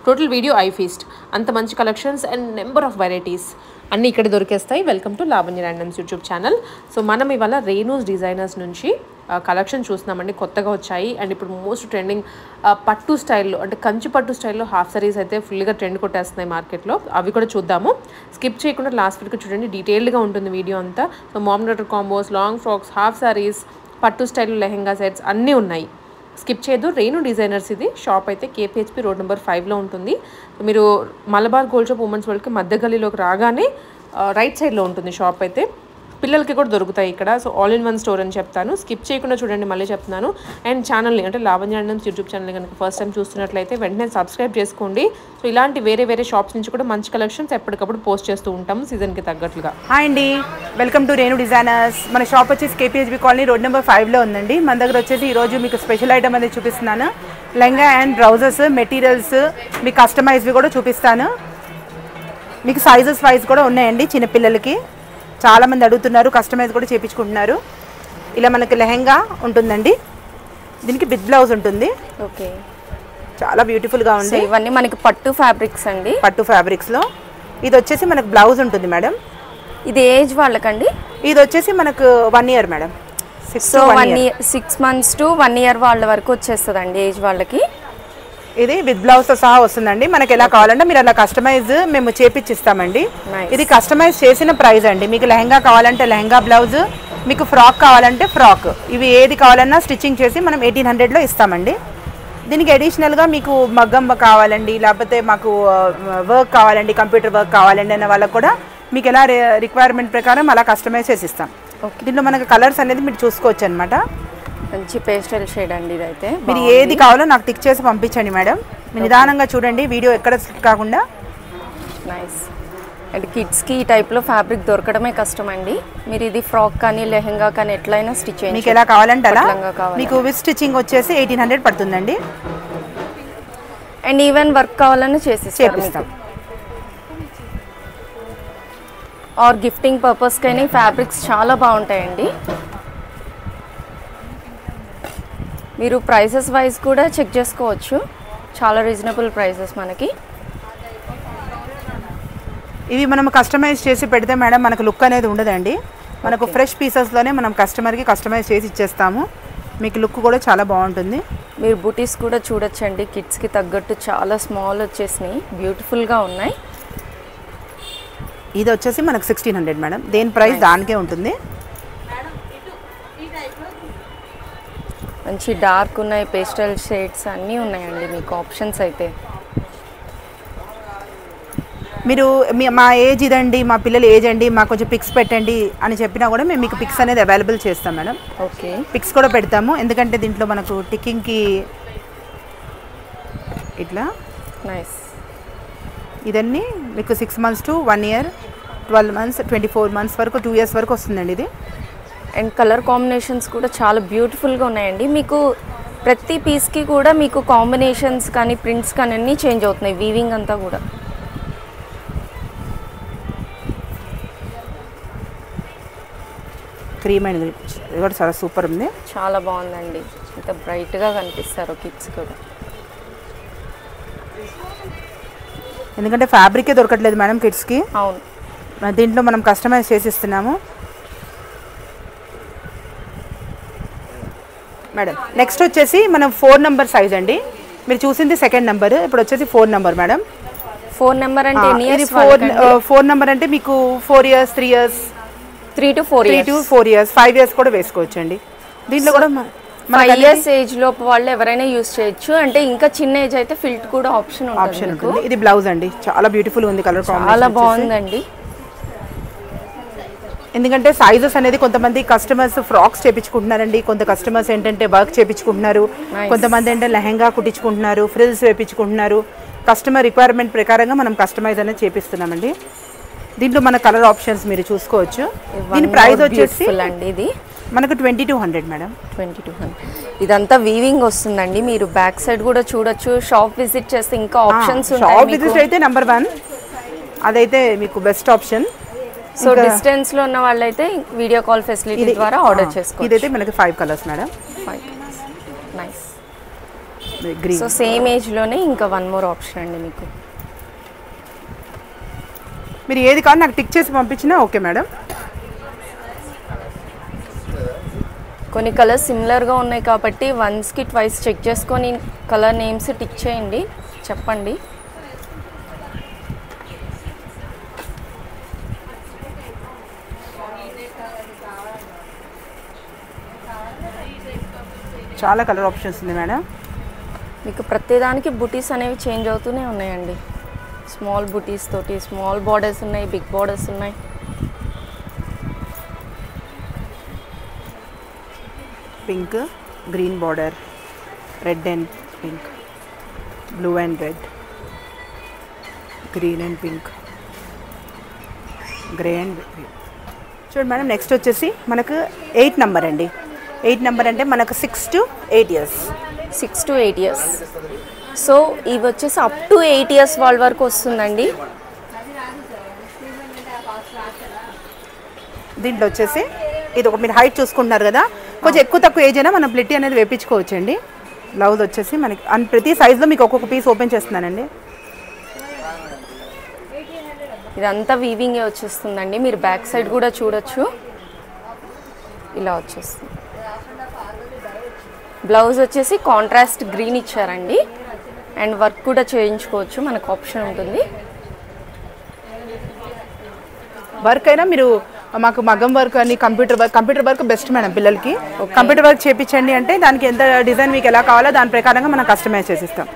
Total video I feast. అంత మంచి collections and number of varieties అన్నీ ఇక్కడ దొరికేస్తాయి. Welcome to Lavanya randoms YouTube channel. So మనం ఇవాళ రేణూస్ డిజైనర్స్ నుంచి కలెక్షన్ చూస్తున్నామండి. కొత్తగా వచ్చాయి అండ్ ఇప్పుడు మోస్ట్ ట్రెండింగ్ పట్టు స్టైల్లో, అంటే కంచి పట్టు స్టైల్లో హాఫ్ సారీస్ అయితే ఫుల్గా ట్రెండ్ కొట్టేస్తున్నాయి మార్కెట్లో. అవి కూడా చూద్దాము. స్కిప్ చేయకుండా లాస్ట్ వరకు చూడండి, డీటెయిల్డ్గా ఉంటుంది వీడియో అంతా. So mom daughter combos, long frocks, half sarees, పట్టు స్టైల్లో లెహెంగా సెట్స్ అన్నీ ఉన్నాయి. స్కిప్ చేయదు. రేణు డిజైనర్స్ ఇది. షాప్ అయితే KPHP రోడ్ నెంబర్ 5లో ఉంటుంది. మీరు మలబార్ గోల్డ్ షాప్ ఉమెన్స్ వరల్డ్కి మధ్య గల్లీలోకి రాగానే రైట్ సైడ్లో ఉంటుంది షాప్ అయితే. పిల్లలకి కూడా దొరుకుతాయి ఇక్కడ. So all in one store అని చెప్తాను. స్కిప్ చేయకుండా చూడండి, మళ్ళీ చెప్తున్నాను. అండ్ ఛానల్ని, అంటే లావణ్య ర్యాండమ్స్ యూట్యూబ్ ఛానల్ని కనుక ఫస్ట్ టైం చూస్తున్నట్లయితే వెంటనే సబ్స్క్రైబ్ చేసుకోండి. సో ఇలాంటి వేరే షాప్స్ నుంచి కూడా మంచి కలెక్షన్స్ ఎప్పటికప్పుడు పోస్ట్ చేస్తూ ఉంటాము సీజన్కి తగ్గట్లుగా. హాయ్ అండి, వెల్కమ్ టు రేణు డిజైనర్స్. మన షాప్ వచ్చేసి KPHB కాలనీ రోడ్ నెంబర్ 5లో ఉందండి. మన దగ్గర వచ్చేసి ఈరోజు మీకు స్పెషల్ ఐటమ్ అనేది చూపిస్తున్నాను. లెహంగా అండ్ బ్లౌజెస్, మెటీరియల్స్ మీకు కస్టమైజ్వి కూడా చూపిస్తాను. మీకు సైజెస్ వైజ్ కూడా ఉన్నాయండి. చిన్నపిల్లలకి చాలామంది అడుగుతున్నారు, కస్టమైజ్ కూడా చేయించుకుంటున్నారు. ఇలా మనకి లెహంగా ఉంటుందండి, దీనికి బిగ్ బ్లౌజ్ ఉంటుంది. ఓకే, చాలా బ్యూటిఫుల్గా ఉంది. ఇవన్నీ మనకి పట్టు ఫ్యాబ్రిక్స్ అండి. పట్టు ఫ్యాబ్రిక్స్లో ఇది వచ్చేసి మనకు బ్లౌజ్ ఉంటుంది మేడం. ఇది ఏజ్ వాళ్ళకండి? ఇది వచ్చేసి మనకు 1 year madam. 6 months to 1 year వాళ్ళ వరకు వచ్చేస్తుందండి ఏజ్ వాళ్ళకి. ఇది విత్ బ్లౌజ్తో సహా వస్తుందండి. మనకి ఎలా కావాలంటే మీరు అలా కస్టమైజ్ మేము చేపిచ్చిస్తామండి. ఇది కస్టమైజ్ చేసిన ప్రైస్ అండి. మీకు లెహంగా కావాలంటే లెహంగా బ్లౌజ్, మీకు ఫ్రాక్ కావాలంటే ఫ్రాక్, ఇవి ఏది కావాలన్నా స్టిచ్చింగ్ చేసి మనం 1800లో ఇస్తామండి. దీనికి అడిషనల్గా మీకు మగ్గం కావాలండి, లేకపోతే మాకు వర్క్ కావాలండి, కంప్యూటర్ వర్క్ కావాలండి అన్న వాళ్ళకు కూడా మీకు ఎలా రిక్వైర్మెంట్ ప్రకారం అలా కస్టమైజ్ చేసి ఇస్తాం. దీంట్లో మనకు కలర్స్ అనేది మీరు చూసుకోవచ్చు అనమాట. మంచి పేస్టల్ షేడ్ అండి ఇదైతే. మీరు ఏది కావాలో నాకు టిక్ చేసి పంపించండి మేడం. మీరు నిదానంగా చూడండి, వీడియో ఎక్కడ స్లిప్ కాకుండా. నైస్. అండ్ కిడ్స్కి ఈ టైప్లో ఫ్యాబ్రిక్ దొరకడమే కష్టం అండి. మీరు ఇది ఫ్రాక్ కానీ లెహంగా కానీ ఎట్లయినా స్టిచ్ చేయండి. మీకు ఎలా కావాలంటే అలా. మీకు విత్ స్టిచ్చింగ్ వచ్చేసి 1800 పడుతుందండి. అండ్ ఈవెన్ వర్క్ కావాలని చేపిస్తాం. ఆర్ గిఫ్టింగ్ పర్పస్కైనా ఫ్యాబ్రిక్స్ చాలా బాగుంటాయండి. మీరు ప్రైసెస్ వైజ్ కూడా చెక్ చేసుకోవచ్చు. చాలా రీజనబుల్ ప్రైసెస్ మనకి. ఇవి మనం కస్టమైజ్ చేసి పెడితే మేడం మనకు లుక్ అనేది ఉండదండి. మనకు ఫ్రెష్ పీసెస్లోనే మనం కస్టమర్కి కస్టమైజ్ చేసి ఇచ్చేస్తాము. మీకు లుక్ కూడా చాలా బాగుంటుంది. మీరు బూటీస్ కూడా చూడొచ్చండి. కిడ్స్కి తగ్గట్టు చాలా స్మాల్ వచ్చేసినాయి, బ్యూటిఫుల్గా ఉన్నాయి. ఇది వచ్చేసి మనకు 1600 మేడం. దేని ప్రైస్ దానికే ఉంటుంది. మంచి డార్క్ ఉన్నాయి, పేస్టల్ షేడ్స్ అన్నీ ఉన్నాయండి మీకు ఆప్షన్స్ అయితే. మీరు మా ఏజ్ ఇదండి, మా పిల్లల ఏజ్ అండి, మాకు కొంచెం పిక్స్ పెట్టండి అని చెప్పినా కూడా మేము మీకు పిక్స్ అనేది అవైలబుల్ చేస్తాం మేడం. ఓకే, పిక్స్ కూడా పెడతాము. ఎందుకంటే దీంట్లో మనకు టిక్కింగ్కి ఇట్లా నైస్. ఇదన్నీ మీకు 6 months to 1 year, 12 months, 24 months వరకు, 2 years వరకు వస్తుందండి ఇది. అండ్ కలర్ కాంబినేషన్స్ కూడా చాలా బ్యూటిఫుల్గా ఉన్నాయండి. మీకు ప్రతి పీస్కి కూడా మీకు కాంబినేషన్స్ కానీ ప్రింట్స్ కానీ అన్నీ చేంజ్ అవుతున్నాయి. వీవింగ్ అంతా కూడా క్రీమ్ అండ్ ఇది కూడా చాలా సూపర్ ఉంది. చాలా బాగుందండి. ఇంత బ్రైట్గా కనిపిస్తారు కిడ్స్ కూడా. ఎందుకంటే ఫ్యాబ్రికే దొరకట్లేదు మేడం కిడ్స్కి. అవును, దీంట్లో మనం కస్టమైజ్ చేసి ఇస్తున్నాము మేడం. నెక్స్ట్ వచ్చేసి మనం 4 number సైజ్ అండి. మీరు చూసింది 2nd number, ఇప్పుడు వచ్చేసి 4 number మేడం. 4 number అంటే ఇది 4 number అంటే మీకు 4 years, 3 years, 3 to 4 years, 5 years కూడా వేసుకోవచ్చు అండి. దీంట్లో కూడా 5 years ఏజ్ లోపు వాళ్ళు ఎవరైనా యూజ్ చేయొచ్చు. అంటే ఇంకా చిన్న ఏజ్ అయితే ఫిల్ట్ కూడా ఆప్షన్ ఉంటుంది. ఇది బ్లౌజ్ అండి, చాలా బ్యూటిఫుల్ ఉంది. కలర్ చాలా బాగుందండి. ఎందుకంటే సైజెస్ అనేది కొంతమంది కస్టమర్స్ ఫ్రాక్స్ చేయించుకుంటున్నారండి, కొంత కస్టమర్స్ ఏంటంటే వర్క్ చేయించుకుంటున్నారు, కొంతమంది ఏంటంటే లెహంగా కుట్టించుకుంటున్నారు, ఫ్రిల్స్ వేయించుకుంటున్నారు. కస్టమర్ రిక్వైర్మెంట్ ప్రకారంగా మనం కస్టమైజ్ అనేది చేపిస్తున్నామండి. దీంట్లో మన కలర్ ఆప్షన్స్ మీరు చూసుకోవచ్చు. దీని ప్రైస్ వచ్చేసి ఇది మనకు 2200 మేడం. 2200. ఇదంతా వీవింగ్ వస్తుందండి. మీరు బ్యాక్ సైడ్ కూడా చూడొచ్చు. షాప్ విజిట్ చేస్తే ఇంకా ఆప్షన్స్ ఉంటాయి. షాప్ విజిట్ అయితే నెంబర్ 1, అదైతే మీకు బెస్ట్ ఆప్షన్. సో డిస్టెన్స్ లో ఉన్న వాళ్ళైతే వీడియో కాల్ ఫెసిలిటీ ద్వారా ఆర్డర్ చేసుకోవచ్చు. ఇదైతే మనకి 5 colours madam. 5 colours. Nice. Green. So same ఏజ్లోనే ఇంకా వన్ మోర్ ఆప్షన్ అండి మీకు. మీరు ఏది కావాలి నాకు టిక్ చేసి పంపించినా ఓకే మేడం. కొన్ని కలర్స్ సిమిలర్గా ఉన్నాయి కాబట్టి వన్స్కి ట్వైస్ చెక్ చేసుకొని కలర్ నేమ్స్ టిక్ చేయండి, చెప్పండి. చాలా కలర్ ఆప్షన్స్ ఉంది మేడం. మీకు ప్రతిదానికి బుటీస్ అనేవి చేంజ్ అవుతూనే ఉన్నాయండి. స్మాల్ బుటీస్ తోటి స్మాల్ బార్డర్స్ ఉన్నాయి, బిగ్ బార్డర్స్ ఉన్నాయి. Pink, green border, red and pink, blue and red, green and pink, grey and green. చూడండి మేడం, నెక్స్ట్ వచ్చేసి మనకు 8 నెంబర్ అండి. 8 నెంబర్ అంటే మనకు 6 to 8 years. 6 to 8 years. So ఇవి వచ్చేసి అప్ టు 8 years వాళ్ళ వరకు వస్తుందండి. దీంట్లో వచ్చేసి ఇది ఒక మీరు హైట్ చూసుకుంటున్నారు కదా, కొంచెం ఎక్కువ తక్కువ ఏజ్ అయినా మనం ప్లిట్టి అనేది వేపించుకోవచ్చండి. బ్లౌజ్ వచ్చేసి మనకి ప్రతి సైజులో మీకు ఒక్కొక్క పీస్ ఓపెన్ చేస్తున్నానండి. ఇదంతా వీవింగే వచ్చేస్తుందండి. మీరు బ్యాక్ సైడ్ కూడా చూడొచ్చు, ఇలా వచ్చేస్తుంది. బ్లౌజ్ వచ్చేసి కాంట్రాస్ట్ గ్రీన్ ఇచ్చారండి. అండ్ వర్క్ కూడా చేయించుకోవచ్చు, మనకు ఆప్షన్ ఉంటుంది. వర్క్ అయినా మీరు మాకు మగ్గం వర్క్ అని కంప్యూటర్ వర్క్ బెస్ట్ మేడం పిల్లలకి. కంప్యూటర్ వర్క్ చేయించండి అంటే దానికి ఎంత డిజైన్ మీకు ఎలా కావాలో దాని ప్రకారంగా మనం కస్టమైజ్ చేసిస్తాం.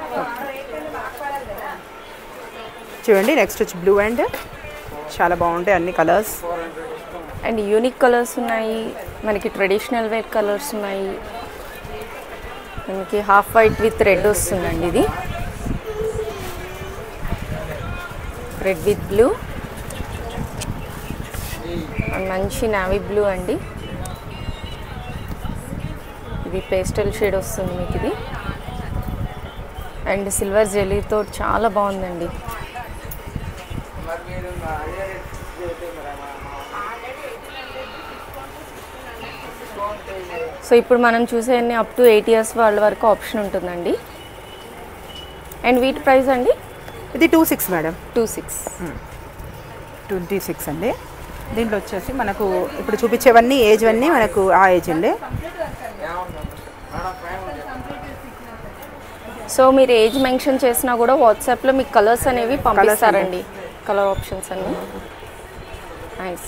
చూడండి నెక్స్ట్ వచ్చి బ్లూ అండ్ చాలా బాగుంటాయి అన్ని కలర్స్. అండ్ యూనిక్ కలర్స్ ఉన్నాయి, మనకి ట్రెడిషనల్ వేర్ కలర్స్ ఉన్నాయి. మనకి హాఫ్ వైట్ విత్ రెడ్ వస్తుందండి. ఇది రెడ్ విత్ బ్లూ, మంచి నావీ బ్లూ అండి. ఇది పేస్టల్ షేడ్ వస్తుంది మీకు ఇది. అండ్ సిల్వర్ జెల్లీతో చాలా బాగుందండి. సో ఇప్పుడు మనం చూసేవన్నీ అప్ టు 8 years వాళ్ళ వరకు ఆప్షన్ ఉంటుందండి. అండ్ వీటి ప్రైస్ అండి ఇది 26 మేడం. 26 అండి. దీంట్లో వచ్చేసి మనకు ఇప్పుడు చూపించేవన్నీ ఏజ్ అన్నీ మనకు ఆ ఏజ్ అండి. సో మీరు ఏజ్ మెన్షన్ చేసినా కూడా వాట్సాప్లో మీకు కలర్స్ అనేవి పంపిస్తారండి, కలర్ ఆప్షన్స్ అన్నీ. నైస్.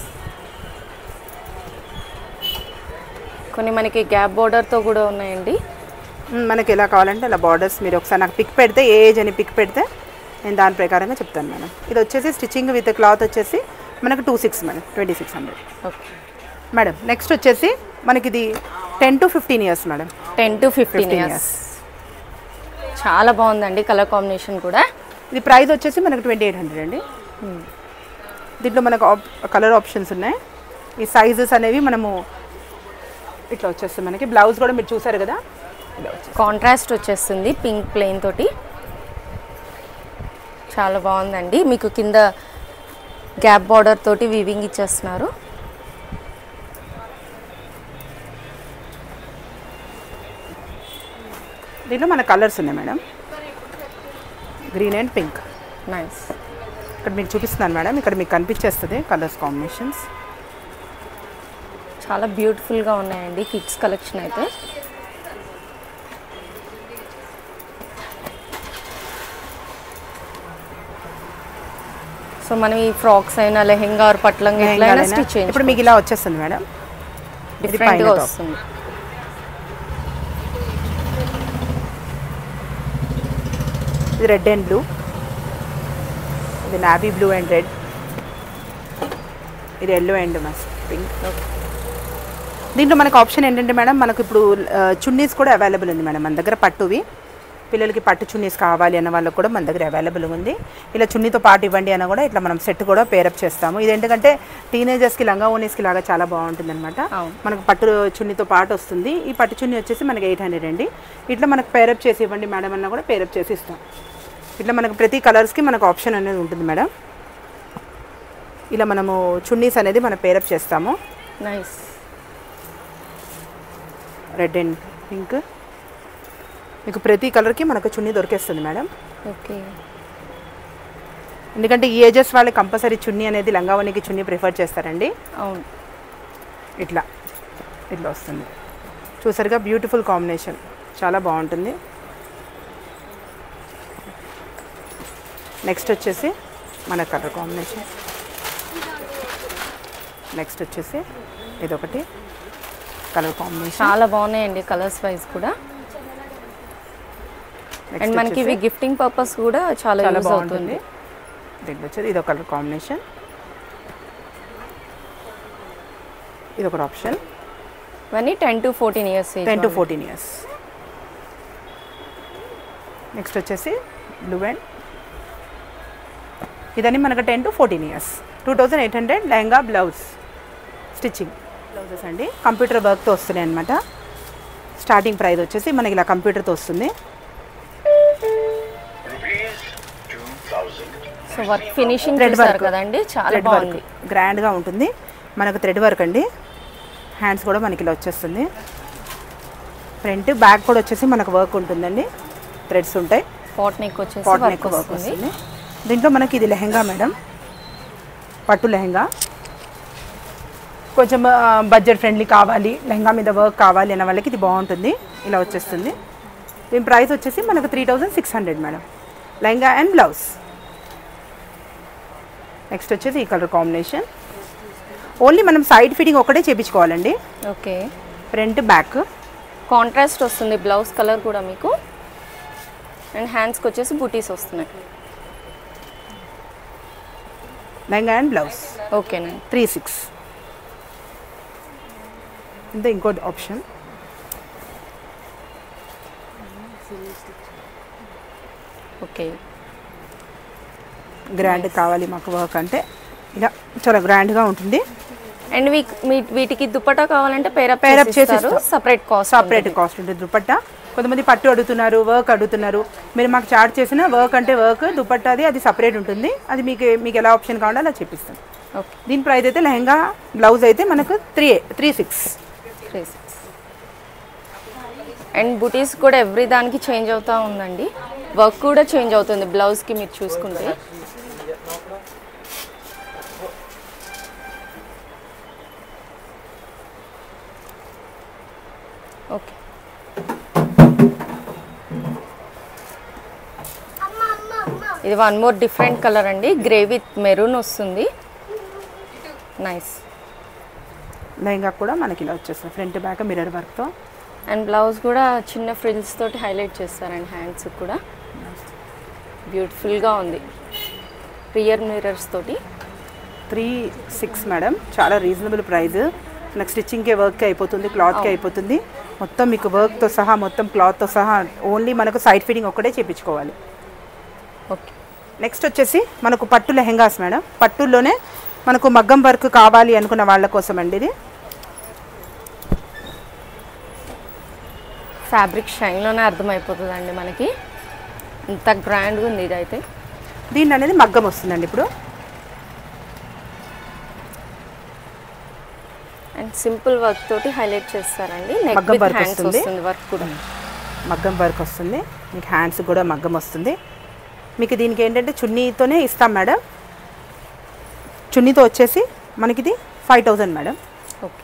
కొన్ని మనకి గ్యాప్ బార్డర్తో కూడా ఉన్నాయండి. మనకి ఎలా కావాలంటే అలా బార్డర్స్ మీరు ఒకసారి నాకు పిక్ పెడితే ఏ ఏజ్ అని పిక్ పెడితే నేను దాని ప్రకారంగా చెప్తాను మేడం. ఇది వచ్చేసి స్టిచ్చింగ్ విత్ క్లాత్ వచ్చేసి మనకు 26 మేడం, 2600. ఓకే మేడం నెక్స్ట్ వచ్చేసి మనకి ఇది 10 to 15 years madam. 10 to 15 years. చాలా బాగుందండి కలర్ కాంబినేషన్ కూడా. ఇది ప్రైస్ వచ్చేసి మనకు 2800 అండి. దీంట్లో మనకు కలర్ ఆప్షన్స్ ఉన్నాయి. ఈ సైజెస్ అనేవి మనము ఇట్లా వచ్చేస్తుంది. మనకి బ్లౌజ్ కూడా మీరు చూసారు కదా, కాంట్రాస్ట్ వచ్చేస్తుంది పింక్ ప్లెయిన్ తోటి. చాలా బాగుందండి. మీకు కింద గ్యాప్ బార్డర్ తోటి వీవింగ్ ఇచ్చేస్తున్నారు. దీంట్లో మన కలర్స్ ఉన్నాయి madam, green and pink. Nice. ఇక్కడ మీకు చూపిస్తున్నాను మేడం, ఇక్కడ మీకు కనిపించేస్తుంది కలర్స్ కాంబినేషన్స్. చాలా బ్యూటిఫుల్గా ఉన్నాయండి కిడ్స్ కలెక్షన్ అయితే. సో మనం ఈ ఫ్రాక్స్ అయినా లెహెంగా ఆర్ పట్లంగా ఎట్లయినా స్టిచ్ చేయండి. ఇప్పుడు మీకు ఇలా వచ్చేస్తుంది మేడం, డిఫరెంట్గా వస్తుంది. ఇది రెడ్ అండ్ బ్లూ, ఇది నావీ బ్లూ అండ్ రెడ్, ఇది ఎల్లో అండ్ మస్ట్ పింక్. దీంట్లో మనకు ఆప్షన్ ఏంటంటే మేడం, మనకు ఇప్పుడు చున్నీస్ కూడా అవైలబుల్ ఉంది మేడం మన దగ్గర. పట్టువి పిల్లలకి పట్టు చున్నీస్ కావాలి అన్న వాళ్ళకి కూడా మన దగ్గర అవైలబుల్ ఉంది. ఇలా చున్నీతో పాటు ఇవ్వండి అన్న కూడా ఇట్లా మనం సెట్ కూడా పేరప్ చేస్తాము. ఇది ఏంటంటే టీనేజర్స్కి లంగా ఓనీస్కి లాగా చాలా బాగుంటుంది అనమాట. మనకు పట్టు చున్నీతో పాటు వస్తుంది. ఈ పట్టు చున్నీ వచ్చేసి మనకి 800 అండి. ఇట్లా మనకు పేరప్ చేసి ఇవ్వండి మేడం అన్న కూడా పేరప్ చేసి ఇస్తాం. ఇట్లా మనకు ప్రతి కలర్స్కి మనకు ఆప్షన్ అనేది ఉంటుంది మేడం. ఇలా మనము చున్నీస్ అనేది మనం పేరప్ చేస్తాము. నైస్. రెడ్ అండ్ పింక్, మీకు ప్రతి కలర్కి మనకు చున్నీ దొరికేస్తుంది మేడం. ఓకే. ఎందుకంటే ఈ ఏజెస్ వాళ్ళు కంపల్సరీ చున్నీ అనేది లంగావనికి చున్నీ ప్రిఫర్ చేస్తారండి. అవును. ఇట్లా వస్తుంది చూసారుగా, బ్యూటిఫుల్ కాంబినేషన్, చాలా బాగుంటుంది. నెక్స్ట్ వచ్చేసి మన కలర్ కాంబినేషన్. నెక్స్ట్ వచ్చేసి ఇదొకటి కలర్ కాంబినేషన్, చాలా బాగున్నాయండి కలర్స్ వైజ్ కూడా. అండ్ మనకి ఇవి గిఫ్టింగ్ పర్పస్ కూడా చాలా యూజ్ అవుతుంది. దీంట్లో వచ్చేది ఇదొక కలర్ కాంబినేషన్, ఇదొక ఆప్షన్. ఇవన్నీ 10 to 14 years. 10 to 14 years. Next వచ్చేసి బ్లూ అండ్ ఇదన్నీ మనకు 10 to 14 years. 2800 lehenga blouse stitching blouses అండి. కంప్యూటర్ వర్క్తో వస్తున్నాయి అనమాట. స్టార్టింగ్ ప్రైస్ వచ్చేసి మనకి ఇలా కంప్యూటర్తో వస్తుంది. So work finishing thread work కదండి, చాలా బాగుంది, గ్రాండ్గా ఉంటుంది. మనకు థ్రెడ్ వర్క్ అండి. హ్యాండ్స్ కూడా మనకి ఇలా వచ్చేస్తుంది. ఫ్రంట్ బ్యాక్ కూడా వచ్చేసి మనకు వర్క్ ఉంటుందండి, థ్రెడ్స్ ఉంటాయి. పాట్ నెక్ వచ్చేసి వర్క్ వస్తుంది. దీంట్లో మనకి ఇది లెహంగా మేడం, పట్టు లెహంగా. కొంచెం బడ్జెట్ ఫ్రెండ్లీ కావాలి, లెహంగా మీద వర్క్ కావాలి అన్న వాళ్ళకి ఇది బాగుంటుంది. ఇలా వచ్చేస్తుంది. దీని ప్రైస్ వచ్చేసి మనకు 3600 madam, lehenga and blouse. Next వచ్చేసి ఈ కలర్ కాంబినేషన్. ఓన్లీ మనం సైడ్ ఫిట్టింగ్ ఒకటే చేయించుకోవాలండి. ఓకే. ఫ్రంట్ బ్యాక్ కాంట్రాస్ట్ వస్తుంది బ్లౌజ్ కలర్ కూడా మీకు. అండ్ హ్యాండ్స్కి వచ్చేసి బూటీస్ వస్తున్నాయి. Lehenga and blouse. ఓకేనండి. 36. ఇంత ఇంకోటి ఆప్షన్. ఓకే. గ్రాండ్ కావాలి మాకు వర్క్ అంటే ఇలా చాలా గ్రాండ్గా ఉంటుంది. అండ్ వీటికి దుపట్టా కావాలంటే పేరప్ చేస్తారు, సపరేట్ కాస్ట్ ఉంటుంది. దుపట్టా కొంతమంది పట్టు అడుగుతున్నారు, వర్క్ అడుగుతున్నారు. మీరు మాకు చార్ట్ చేసిన వర్క్ అంటే వర్క్, దుపట్టాది అది సపరేట్ ఉంటుంది. అది మీకు ఎలా ఆప్షన్ కావాలో అలా చెప్పిస్తాం. ఓకే. దీని ప్రైస్ అయితే లెహంగా బ్లౌజ్ అయితే మనకు 36. అండ్ బుటీస్ కూడా ఎవ్రీ దానికి చేంజ్ అవుతూ ఉందండి. వర్క్ కూడా చేంజ్ అవుతుంది బ్లౌజ్కి మీరు చూసుకుంటే. ఓకే. ఇది వన్ మోర్ డిఫరెంట్ కలర్ అండి, గ్రే విత్ మెరూన్ వస్తుంది. నైస్. లెహంగా కూడా మనకి ఇలా వచ్చేస్తుంది, ఫ్రంట్ బ్యాక్ మిర్రర్ వర్క్తో. అండ్ బ్లౌజ్ కూడా చిన్న ఫ్రిల్స్ తోటి హైలైట్ చేస్తారండి. హ్యాండ్స్ కూడా బ్యూటిఫుల్గా ఉంది, రియర్ మిర్రర్స్ తోటి. 36 మేడం, చాలా రీజనబుల్ ప్రైస్. నాకు స్టిచ్చింగ్కే వర్క్కి అయిపోతుంది, క్లాత్కి అయిపోతుంది. మొత్తం మీకు వర్క్తో సహా, మొత్తం క్లాత్తో సహా ఓన్లీ మనకు సైడ్ ఫిట్టింగ్ ఒక్కటే చేయించుకోవాలి. ఓకే. నెక్స్ట్ వచ్చేసి మనకు పట్టు లెహంగాస్ మేడం. పట్టుల్లోనే మనకు మగ్గం వర్క్ కావాలి అనుకున్న వాళ్ళ కోసం అండి ఇది. ఫ్యాబ్రిక్ షైన్లోనే అర్థమైపోతుందండి మనకి, ఇంత గ్రాండ్గా ఉంది ఇదైతే. దీని అనేది మగ్గం వస్తుందండి ఇప్పుడు. అండ్ సింపుల్ వర్క్ తోటి హైలైట్ చేస్తారండి. మగ్గం వర్క్ హ్యాండ్స్ వస్తుంది, వర్క్ కూడా మగ్గం వర్క్ వస్తుంది. మీకు హ్యాండ్స్ కూడా మగ్గం వస్తుంది. మీకు దీనికి ఏంటంటే చున్నీతోనే ఇస్తాం మేడం. చున్నీతో వచ్చేసి మనకి ఇది 5000 మేడం. ఓకే.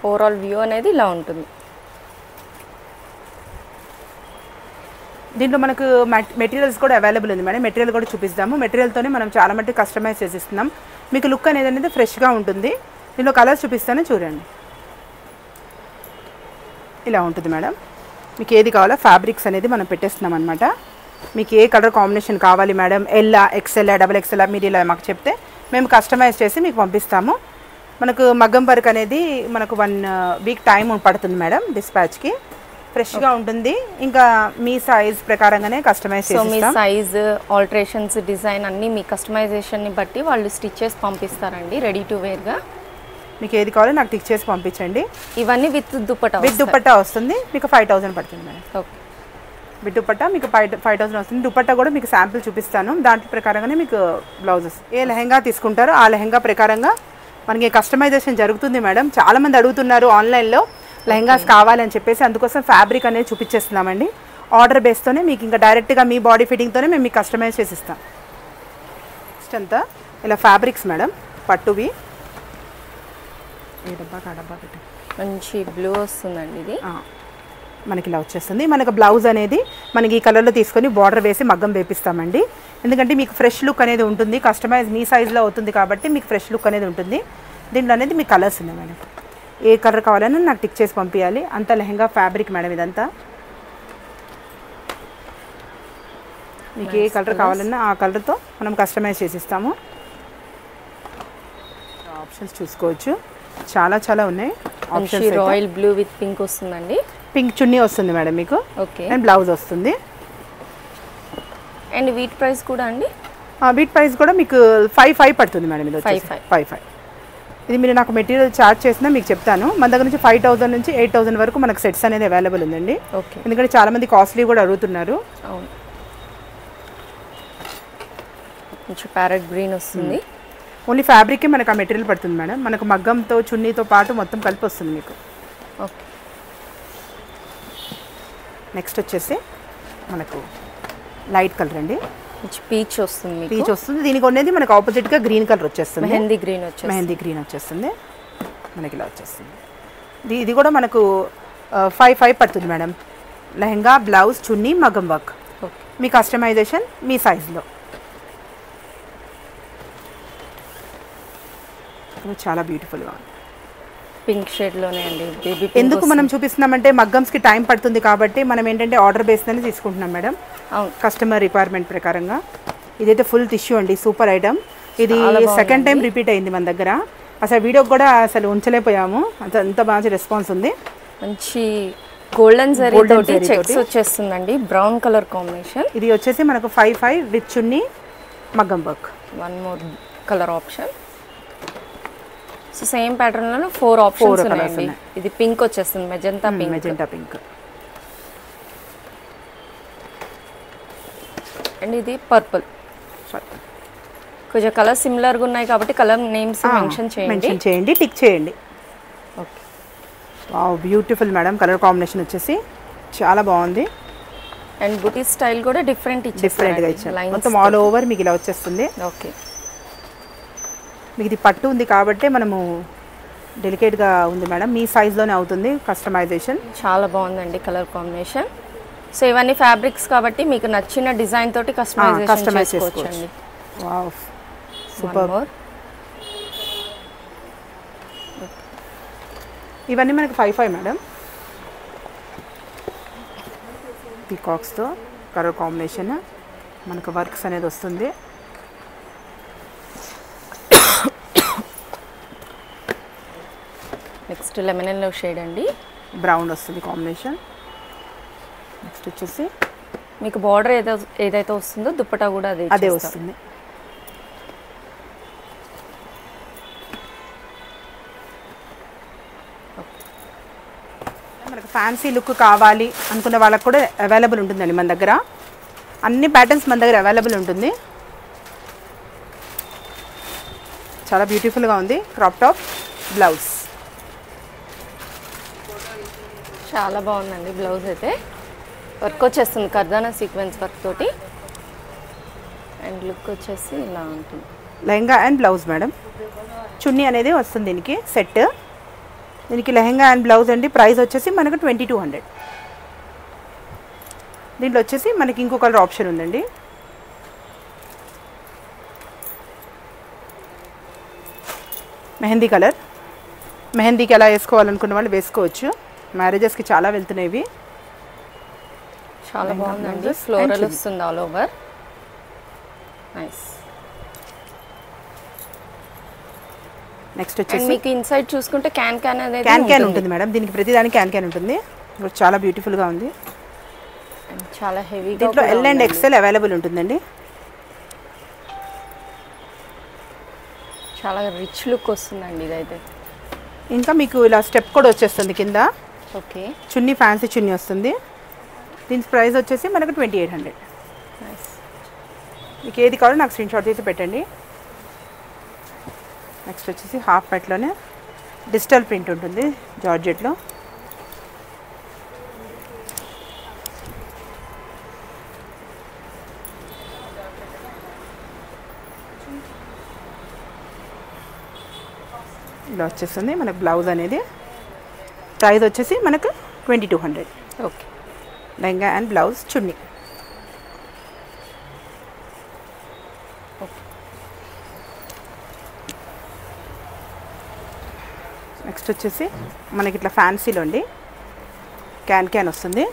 ఓవరాల్ వ్యూ అనేది ఇలా ఉంటుంది. దీంట్లో మనకు మెటీరియల్స్ కూడా అవైలబుల్ ఉంది మేడం. మెటీరియల్ కూడా చూపిస్తాము. మెటీరియల్తోనే మనం చాలా మట్టి కస్టమైజ్ చేసిస్తున్నాం. మీకు లుక్ అనేది ఫ్రెష్గా ఉంటుంది. దీంట్లో కలర్స్ చూపిస్తాను చూడండి. ఇలా ఉంటుంది మేడం. మీకు ఏది కావాలో ఫ్యాబ్రిక్స్ అనేది మనం పెట్టేస్తున్నాం అనమాట. మీకు ఏ కలర్ కాంబినేషన్ కావాలి మేడం, ఎల్లా, ఎక్సెల్లా, XXL మీరు ఇలా మాకు చెప్తే మేము కస్టమైజ్ చేసి మీకు పంపిస్తాము. మనకు మగ్గం వర్క్ అనేది మనకు 1 వీక్ టైం పడుతుంది మేడం డిస్పాచ్కి. ఫ్రెష్గా ఉంటుంది. ఇంకా మీ సైజ్ ప్రకారంగానే కస్టమైజ్ చేసి మీ సైజ్, ఆల్టరేషన్స్, డిజైన్ అన్నీ మీ కస్టమైజేషన్ని బట్టి వాళ్ళు స్టిచ్ చేసి పంపిస్తారండి రెడీ టు వేర్గా. మీకు ఏది కావాలో నాకు టిక్ చేసి పంపించండి. ఇవన్నీ విత్ దుపట్టా వస్తుంది. మీకు 5000 పడుతుంది మేడం. ఓకే. విత్ దుపట్టా మీకు 5000 వస్తుంది. దుపట్టా కూడా మీకు శాంపిల్ చూపిస్తాను. దాంట్లో ప్రకారంగానే మీకు బ్లౌజెస్ ఏ లెహంగా తీసుకుంటారో ఆ లెహంగా ప్రకారంగా మనకి కస్టమైజేషన్ జరుగుతుంది మేడం. చాలామంది అడుగుతున్నారు ఆన్లైన్లో లెహంగాస్ కావాలని చెప్పేసి అందుకోసం ఫ్యాబ్రిక్ అనేది చూపించేస్తున్నామండి. ఆర్డర్ బేస్తోనే మీకు ఇంకా డైరెక్ట్గా మీ బాడీ ఫిట్టింగ్తోనే మేము మీకు కస్టమైజ్ చేసి ఇస్తాం. నెక్స్ట్ అంతా ఇలా ఫ్యాబ్రిక్స్ మేడం, పట్టువి. ఏ డబ్బా కా డబ్బా పెట్టండి. మంచి బ్లూ వస్తుందండి ఇది. మనకి ఇలా వచ్చేస్తుంది. మనకు బ్లౌజ్ అనేది మనకి ఈ కలర్లో తీసుకొని బార్డర్ వేసి మగ్గం వేపిస్తామండి. ఎందుకంటే మీకు ఫ్రెష్ లుక్ అనేది ఉంటుంది, కస్టమైజ్ మీ సైజులో అవుతుంది కాబట్టి మీకు ఫ్రెష్ లుక్ అనేది ఉంటుంది. దీంట్లో అనేది మీకు కలర్స్ ఉన్నాయి మేడం. ఏ కలర్ కావాలని నాకు టిక్ చేసి పంపించాలి. అంతా లెహంగా ఫ్యాబ్రిక్ మేడం. ఇదంతా మీకు ఏ కలర్ కావాలన్నా ఆ కలర్తో మనం కస్టమైజ్ చేసిస్తాము. ఆప్షన్స్ చూసుకోవచ్చు, చాలా చాలా ఉన్నాయి options. Royal blue with pink వస్తుందండి. పింక్ చున్నీ వస్తుంది మేడం మీకు. ఓకే. అండ్ బ్లౌజ్ వస్తుంది. అండ్ వీట్ ప్రైస్ కూడా అండి? వీట్ ప్రైస్ కూడా మీకు 5,500 పడుతుంది మేడం. ఇది 5,500. ఇది మీరు నాకు మెటీరియల్ చార్జ్ చేసినా మీకు చెప్తాను. మన దగ్గర నుంచి 5,000 నుంచి 8,000 వరకు మనకు సెట్స్ అనేది అవైలబుల్ ఉందండి. ఓకే. ఎందుకంటే చాలామంది కాస్ట్లీ కూడా అడుగుతున్నారు. అవును. కొంచెం ప్యారెట్ గ్రీన్ వస్తుంది. ఓన్లీ ఫ్యాబ్రికే మనకు ఆ మెటీరియల్ పడుతుంది మేడం. మనకు మగ్గంతో చున్నీతో పాటు మొత్తం కలిపి వస్తుంది మీకు. ఓకే. నెక్స్ట్ వచ్చేసి మనకు లైట్ కలర్ అండి. పీచ్ వస్తుంది. పీచ్ వస్తుంది. దీనికి ఉన్నది మనకు ఆపోజిట్గా గ్రీన్ కలర్ వచ్చేస్తుంది. మెహందీ గ్రీన్ వచ్చేస్తుంది. మనకి ఇలా వచ్చేస్తుంది. ఇది కూడా మనకు 5,500 పడుతుంది మేడం. లెహంగా, బ్లౌజ్, చున్నీ, మగ్గం వర్క్. మీ కస్టమైజేషన్ మీ సైజులో. చాలా బ్యూటిఫుల్గా ఉంది. పింక్ షేడ్లోనే అండి. బేబీ ఎందుకు మనం చూపిస్తున్నామంటే మగ్గమ్స్కి టైం పడుతుంది కాబట్టి మనం ఏంటంటే ఆర్డర్ బేస్లోనే తీసుకుంటున్నాం మేడం. అవును. కస్టమర్ రిక్వైర్మెంట్ ప్రకారంగా. ఇదైతే ఫుల్ టిష్యూ అండి, సూపర్ ఐటమ్. ఇది సెకండ్ టైం రిపీట్ అయింది మన దగ్గర. అసలు వీడియోకి కూడా అసలు ఉంచలేకపోయాము, అంత బాగా రెస్పాన్స్ ఉంది. మంచి గోల్డెన్ జరీ తోటి చెక్స్ వచ్చేస్తుందండి. Brown colour combination. ఇది వచ్చేసి మనకు 5,500 విత్ చున్నీ, మగ్గం work. One more colour option. So same pattern లో 4 ఆప్షన్స్ ఉన్నాయండి. ఇది పింక్ వచ్చేస్తుంది, మెజెంటా పింక్. అండ్ ఇది పర్పుల్. కొంచెం కలర్ సిమిలర్ గా ఉన్నాయి కాబట్టి కలర్ నేమ్స్ మెన్షన్ చేయండి, టిక్ చేయండి. Okay. Wow, beautiful madam. Colour combination వచ్చేసి చాలా బాగుంది. అండ్ బుటీ స్టైల్ కూడా డిఫరెంట్గా ఇచ్చారు. మొత్తం ఆల్ ఓవర్ మీకు ఇలా వచ్చేస్తుంది. ఓకే. మీకు ఇది పట్టు ఉంది కాబట్టి మనము డెలికేట్గా ఉంది మేడం. మీ సైజ్లోనే అవుతుంది కస్టమైజేషన్. చాలా బాగుందండి కలర్ కాంబినేషన్. సో ఇవన్నీ ఫ్యాబ్రిక్స్ కాబట్టి మీకు నచ్చిన డిజైన్ తోటి కస్టమైజ్ చేసుకోవచ్చు. Wow, super. ఇవన్నీ మనకి 5,500 మేడం. పీకాక్స్తో కలర్ కాంబినేషన్ మనకు వర్క్స్ అనేది వస్తుంది. నెక్స్ట్ లెమన్ ఎల్లో షేడ్ అండి. బ్రౌన్ వస్తుంది కాంబినేషన్. నెక్స్ట్ వచ్చేసి మీకు బార్డర్ ఏదైతే వస్తుందో దుప్పటా కూడా అదే వస్తుంది. మనకు ఫ్యాన్సీ లుక్ కావాలి అనుకున్న వాళ్ళకి కూడా అవైలబుల్ ఉంటుందండి మన దగ్గర. అన్ని ప్యాటర్న్స్ మన దగ్గర అవైలబుల్ ఉంటుంది. చాలా బ్యూటిఫుల్గా ఉంది. Crop top, blouse. చాలా బాగుందండి. బ్లౌజ్ అయితే వర్క్ వచ్చేస్తుంది కర్దానా సీక్వెన్స్ వర్క్ తోటి. అండ్ లుక్ వచ్చేసి ఇలా ఉంటుంది. Lehenga and blouse madam. Chunni అనేది వస్తుంది దీనికి సెట్. దీనికి లెహంగా అండ్ బ్లౌజ్ అండి. ప్రైస్ వచ్చేసి మనకు 2,200. దీంట్లో వచ్చేసి మనకి ఇంకో కలర్ ఆప్షన్ ఉందండి. మెహందీ కలర్. మెహందీకి ఎలా వేసుకోవాలనుకున్న వాళ్ళు వేసుకోవచ్చు. మ్యారేజెస్కి చాలా వెళ్తున్నాయి ఇవి. చాలా బాగుందండి. ఫ్లోరల్ వస్తుంది ఆల్ ఓవర్. నైస్. నెక్స్ట్ వచ్చేసి మీకు ఇన్సైడ్ చూసుకుంటే క్యాన్ అనేది క్యాన్ ఉంటుంది మేడం. దీనికి ప్రతిదానికి క్యాన్ ఉంటుంది. చాలా బ్యూటిఫుల్గా ఉంది. చాలా హెవీ. దీంట్లో ఎల్ అండ్ ఎక్సెల్ అవైలబుల్ ఉంటుందండి. చాలా రిచ్ లుక్ వస్తుందండి ఇదైతే. ఇంకా మీకు ఇలా స్టెప్ కూడా వచ్చేస్తుంది కింద. ఓకే. చున్నీ ఫ్యాన్సీ చున్నీ వస్తుంది. దీని ప్రైస్ వచ్చేసి మనకు 2,800. మీకు ఏది కావాలో నాకు స్క్రీన్ షాట్ తీసి పెట్టండి. నెక్స్ట్ వచ్చేసి హాఫ్ పట్లోనే డిజిటల్ ప్రింట్ ఉంటుంది జార్జెట్లో. ఇలా వచ్చేస్తుంది మనకు బ్లౌజ్ అనేది. ప్రైస్ వచ్చేసి మనకు 2200. Okay. Lehenga and blouse chunni. Next వచ్చేసి మనకి ఇట్లా ఫ్యాన్సీలో అండి క్యాన్ వస్తుంది.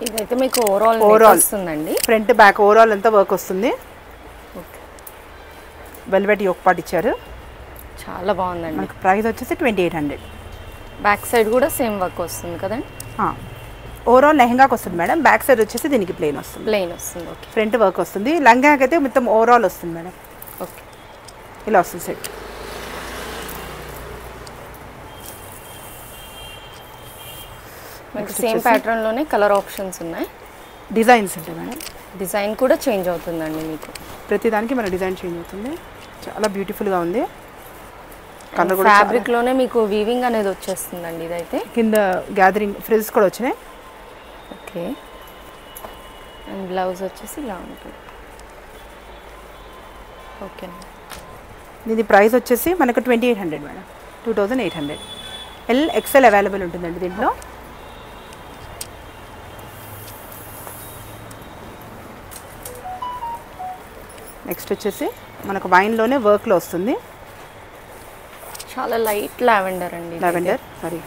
ఇదైతే మీకు ఓవరాల్ వస్తుందండి. ఫ్రంట్ బ్యాక్ ఓవరాల్ అంతా వర్క్ వస్తుంది. వెల్వెట్ యోక్ పార్ట్ ఇచ్చారు. చాలా బాగుందండి. మనకు ప్రైస్ వచ్చేసి 2800. బ్యాక్ సైడ్ కూడా సేమ్ వర్క్ వస్తుంది కదండి. ఓవరాల్ లెహంగాకి వస్తుంది మేడం. బ్యాక్ సైడ్ వచ్చేసి దీనికి ప్లెయిన్ వస్తుంది. ప్లెయిన్ వస్తుంది. ఓకే. ఫ్రంట్ వర్క్ వస్తుంది. లంగాకి అయితే మొత్తం ఓవరాల్ వస్తుంది మేడం. ఓకే. ఇలా వస్తుంది సెట్. మీకు సేమ్ ప్యాటర్న్ లోనే కలర్ ఆప్షన్స్ ఉన్నాయి. డిజైన్స్ ఉంటాయి మేడం. డిజైన్ కూడా చేంజ్ అవుతుందండి మీకు. ప్రతిదానికి మన డిజైన్ చేంజ్ అవుతుంది. చాలా బ్యూటిఫుల్గా ఉంది. కలర్ కూడా ఫ్యాబ్రిక్ లోనే మీకు వీవింగ్ అనేది వచ్చేస్తుందండి. ఇదైతే కింద గ్యాదరింగ్ ఫ్రిల్స్ కూడా వచ్చినాయి. ఓకే. అండ్ బ్లౌజ్ వచ్చేసి ఇలా ఉంటుంది. ఓకే. దీని ప్రైస్ వచ్చేసి మనకు 2800 మేడం. 2800. XL అవైలబుల్ ఉంటుందండి దీంట్లో. నెక్స్ట్ వచ్చేసి మనకు వైన్లోనే వర్క్లో వస్తుంది. చాలా లైట్ లావెండర్ అండి. Lavender sorry.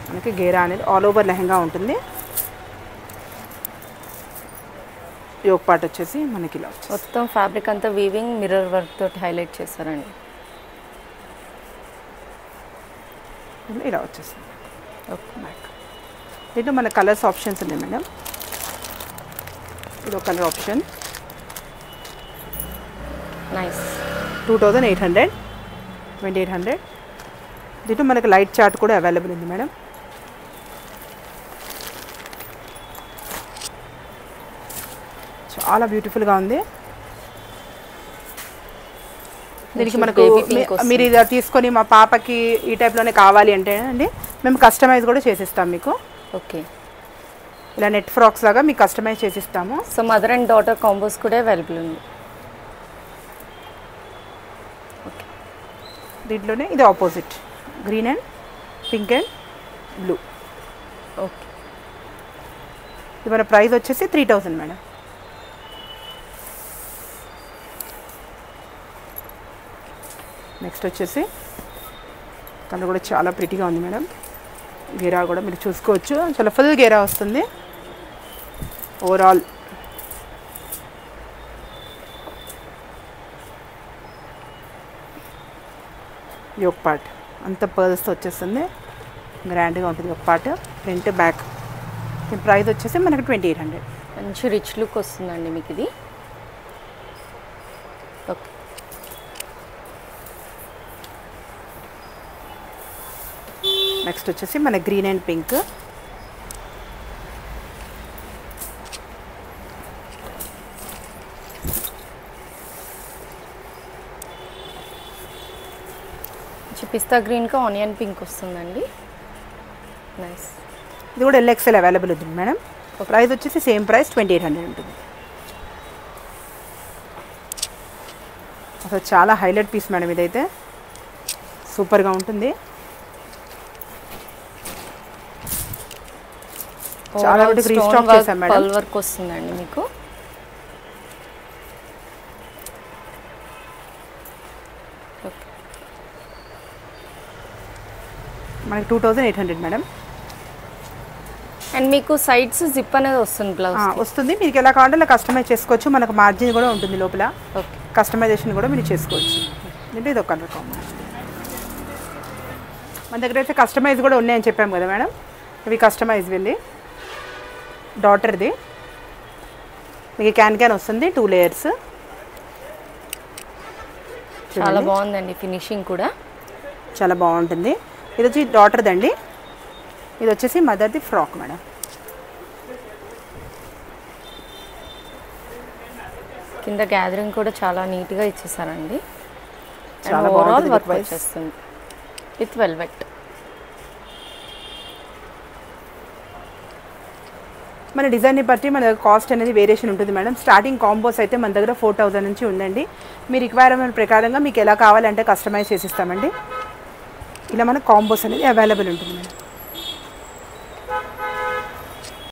మనకి గేరా అనేది ఆల్ ఓవర్ లెహంగా ఉంటుంది. యోక్ పార్ట్ వచ్చేసి మనకి ఇలా మొత్తం ఫ్యాబ్రిక్ అంతా వీవింగ్ మిర్రర్ వర్క్ తోటి హైలైట్ చేస్తారండి. ఇలా వచ్చేసింది. Okay back. దీంట్లో మన కలర్స్ ఆప్షన్స్ ఉన్నాయి మేడం. ఇది ఒక కలర్ ఆప్షన్. నైస్. 2800. 2800. దీంట్లో మనకి లైట్ చార్ట్ కూడా అవైలబుల్ ఉంది మేడం. చాలా బ్యూటిఫుల్గా ఉంది. దీనికి మనకు మీరు ఇది తీసుకొని మా పాపకి ఈ టైప్లోనే కావాలి అంటే అండి మేము కస్టమైజ్ కూడా చేసిస్తాం మీకు. ఓకే. ఇలా నెట్ ఫ్రాక్స్ లాగా మీకు కస్టమైజ్ చేసిస్తాము. So mother and daughter combos కూడా అవైలబుల్ ఉంది. ఓకే. దీంట్లోనే ఇది opposite green and pink and blue. Okay. ఇది మన ప్రైస్ వచ్చేసి 3000 మేడం. నెక్స్ట్ వచ్చేసి కలర్ కూడా చాలా ప్రిటీగా ఉంది మేడం. గేరా కూడా మీరు చూసుకోవచ్చు. చాలా ఫుల్ గేరా వస్తుంది. ఓవరాల్ యోక్ పార్ట్ అంత పర్ల్స్తో వచ్చేస్తుంది. గ్రాండ్గా ఉంటుంది యోక్ పార్ట్. Front back. దీని ప్రైస్ వచ్చేసి మనకి 2800. మంచి రిచ్ లుక్ వస్తుందండి మీకు ఇది. ఓకే. నెక్స్ట్ వచ్చేసి మన గ్రీన్ అండ్ పింక్. పిస్తా గ్రీన్కి ఆనియన్ పింక్ వస్తుందండి. నైస్. ఇది కూడా XL అవైలబుల్ ఉంటుంది మేడం. ప్రైస్ వచ్చేసి సేమ్ ప్రైస్ 2800 ఉంటుంది. అసలు చాలా హైలైట్ పీస్ మేడం ఇదైతే. సూపర్గా ఉంటుంది. చాలా వరకు రీస్టాక్ చేశాం మేడం. పర్ల్ వర్క్ వస్తుందండి మీకు. మనకి 2800 మేడం. అండ్ మీకు సైడ్స్ జిప్ అనేది వస్తుంది బ్లౌజ్ వస్తుంది. మీకు ఎలా కావాలంటే అలా కస్టమైజ్ చేసుకోవచ్చు. మనకు మార్జిన్ కూడా ఉంటుంది లోపల. ఓకే. కస్టమైజేషన్ కూడా మీరు చేసుకోవచ్చు. అంటే ఇది ఒక కలర్ కాంబినేషన్. మన దగ్గర అయితే కస్టమైజ్ కూడా ఉన్నాయని చెప్పాము కదా మేడం. ఇవి కస్టమైజ్ వెళ్ళి డాటర్ది. మీకు క్యాన్ వస్తుంది 2 లేయర్స్. చాలా బాగుందండి ఫినిషింగ్ కూడా. చాలా బాగుంటుంది. ఇది వచ్చి డాటర్ది అండి. ఇది వచ్చేసి మదర్ది ఫ్రాక్ మేడం. కింద గ్యాదరింగ్ కూడా చాలా నీట్గా ఇచ్చేసారండి. చాలా ఓవరాల్ బాగుంటుంది. వర్క్ వచ్చేస్తుంది విత్ వెల్వెట్. మన డిజైన్ని బట్టి మన కాస్ట్ అనేది వేరియేషన్ ఉంటుంది మేడం. స్టార్టింగ్ కాంబోస్ అయితే మన దగ్గర 4000 నుంచి ఉందండి. మీ రిక్వైర్మెంట్ ప్రకారంగా మీకు ఎలా కావాలంటే కస్టమైజ్ చేసిస్తామండి. ఇలా మన కాంబోస్ అనేది అవైలబుల్ ఉంటుంది మేడం.